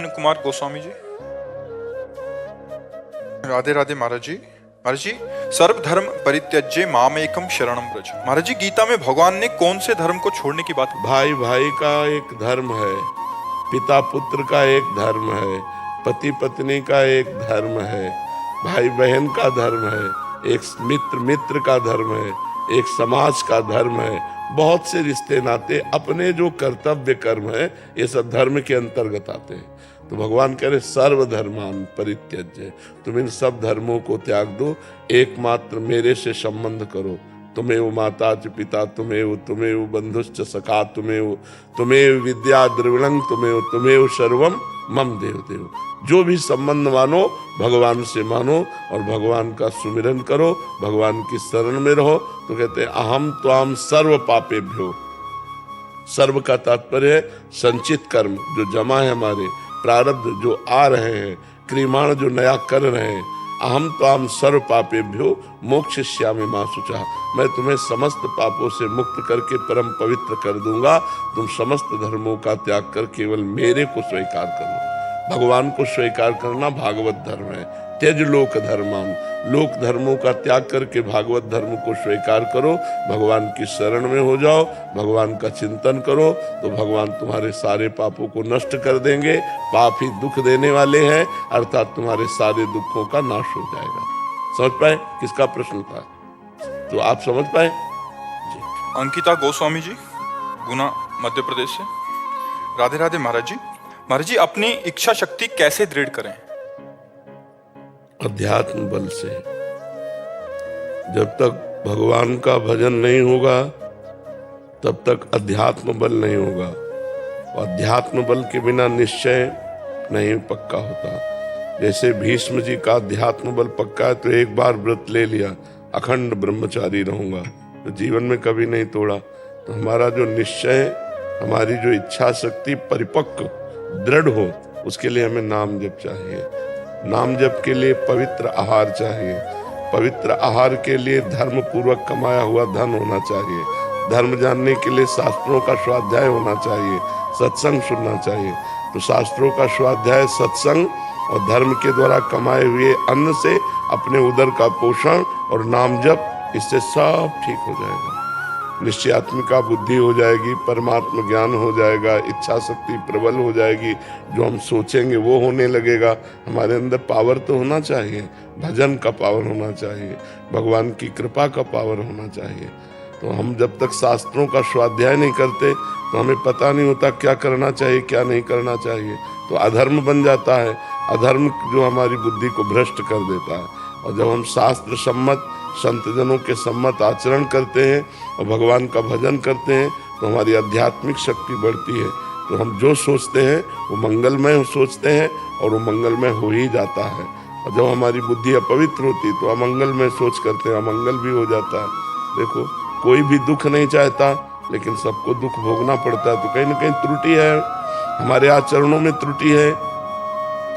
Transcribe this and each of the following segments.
कुमार गोस्वामी जी। राधे राधे महाराज जी। महाराज जी, सर्वधर्म परित्यज्य मामेकम शरणम व्रज। महाराज जी, गीता में भगवान ने कौन से धर्म को छोड़ने की बात की? भाई भाई का एक धर्म है, पिता पुत्र का एक धर्म है, पति पत्नी का एक धर्म है, भाई बहन का धर्म है, एक मित्र मित्र का धर्म है, एक समाज का धर्म है। बहुत से रिश्ते नाते अपने जो कर्तव्य कर्म है ये सब धर्म के अंतर्गत आते हैं। तो भगवान कह रहे सर्वधर्मान परित्यज्य, तुम इन सब धर्मों को त्याग दो, एकमात्र मेरे से संबंध करो। तुम्हें माता च पिता, तुम्हें बंधुश्च सखा, तुम्हें विद्या द्रविणं, तुम्हें सर्वम मम देव देव। जो भी संबंध मानो भगवान से मानो और भगवान का सुमिरन करो, भगवान की शरण में रहो। तो कहते हैं अहम त्वाम सर्व पापेभ्यो। सर्व का तात्पर्य है संचित कर्म जो जमा है, हमारे प्रारब्ध जो आ रहे हैं, क्रियमाण जो नया कर रहे हैं। अहम त्वाम सर्व पापेभ्यो मोक्षयिष्यामि मा शुचः। मैं तुम्हें समस्त पापों से मुक्त करके परम पवित्र कर दूंगा। तुम समस्त धर्मों का त्याग कर केवल मेरे को स्वीकार करो। भगवान को स्वीकार करना भागवत धर्म है। त्यज लोक धर्माम, लोक धर्मों का त्याग करके भागवत धर्म को स्वीकार करो, भगवान की शरण में हो जाओ, भगवान का चिंतन करो, तो भगवान तुम्हारे सारे पापों को नष्ट कर देंगे। पाप ही दुख देने वाले हैं, अर्थात तुम्हारे सारे दुखों का नाश हो जाएगा। समझ पाए किसका प्रश्न था? तो आप समझ पाए जी। अंकिता गोस्वामी जी, गुना मध्य प्रदेश से। राधे राधे महाराज जी। महाराज जी, अपनी इच्छा शक्ति कैसे दृढ़ करें? अध्यात्म बल से। जब तक भगवान का भजन नहीं होगा तब तक अध्यात्म बल नहीं होगा। अध्यात्म बल के बिना निश्चय नहीं पक्का होता। जैसे भीष्म जी का अध्यात्म बल पक्का है, तो एक बार व्रत ले लिया, अखंड ब्रह्मचारी रहूंगा, तो जीवन में कभी नहीं तोड़ा। तो हमारा जो निश्चय, हमारी जो इच्छा शक्ति परिपक्व दृढ़ हो, उसके लिए हमें नाम जप चाहिए। नाम जप के लिए पवित्र आहार चाहिए। पवित्र आहार के लिए धर्म पूर्वक कमाया हुआ धन होना चाहिए। धर्म जानने के लिए शास्त्रों का स्वाध्याय होना चाहिए, सत्संग सुनना चाहिए। तो शास्त्रों का स्वाध्याय, सत्संग और धर्म के द्वारा कमाए हुए अन्न से अपने उदर का पोषण और नाम जप, इससे सब ठीक हो जाएगा। निश्चयात्मिका बुद्धि हो जाएगी, परमात्मा ज्ञान हो जाएगा, इच्छा शक्ति प्रबल हो जाएगी। जो हम सोचेंगे वो होने लगेगा। हमारे अंदर पावर तो होना चाहिए, भजन का पावर होना चाहिए, भगवान की कृपा का पावर होना चाहिए। तो हम जब तक शास्त्रों का स्वाध्याय नहीं करते तो हमें पता नहीं होता क्या करना चाहिए क्या नहीं करना चाहिए। तो अधर्म बन जाता है। अधर्म जो हमारी बुद्धि को भ्रष्ट कर देता है। और जब हम शास्त्र सम्मत, संत जनों के सम्मत आचरण करते हैं और भगवान का भजन करते हैं, तो हमारी आध्यात्मिक शक्ति बढ़ती है। तो हम जो सोचते हैं वो मंगलमय सोचते हैं और वो मंगलमय हो ही जाता है। और जब हमारी बुद्धि अपवित्र होती तो अमंगलमय सोच करते हैं, अमंगल भी हो जाता है। देखो, कोई भी दुख नहीं चाहता, लेकिन सबको दुख भोगना पड़ता है। तो कहीं ना कहीं त्रुटि है, हमारे आचरणों में त्रुटि है।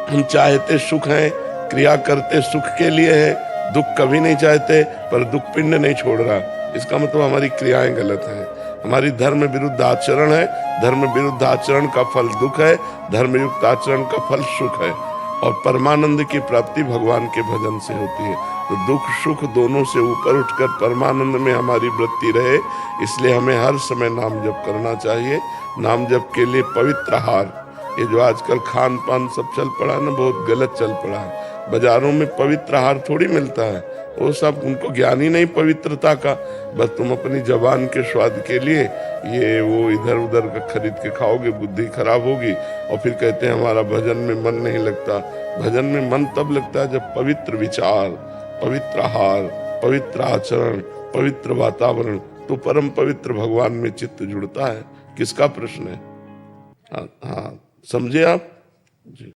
हम चाहते सुख हैं, क्रिया करते सुख के लिए है, दुख कभी नहीं चाहते, पर दुख पिंड नहीं छोड़ रहा। इसका मतलब हमारी क्रियाएं गलत हैं, हमारी धर्म विरुद्ध आचरण है। धर्म विरुद्ध आचरण का फल दुख है, धर्मयुक्त आचरण का फल सुख है। और परमानंद की प्राप्ति भगवान के भजन से होती है। तो दुख सुख दोनों से ऊपर उठकर परमानंद में हमारी वृत्ति रहे, इसलिए हमें हर समय नाम जप करना चाहिए। नाम जप के लिए पवित्र आहार, ये जो आजकल खान पान सब चल पड़ा ना, बहुत गलत चल पड़ा है। बाजारों में पवित्र आहार थोड़ी मिलता है, वो सब उनको ज्ञान ही नहीं पवित्रता का। बस तुम अपनी जबान के स्वाद के लिए ये वो इधर उधर का खरीद के खाओगे, बुद्धि खराब होगी। और फिर कहते हैं हमारा भजन में मन नहीं लगता। भजन में मन तब लगता है जब पवित्र विचार, पवित्र आहार, पवित्र आचरण, पवित्र वातावरण, तो परम पवित्र भगवान में चित्त जुड़ता है। किसका प्रश्न है? हाँ, समझे आप जी।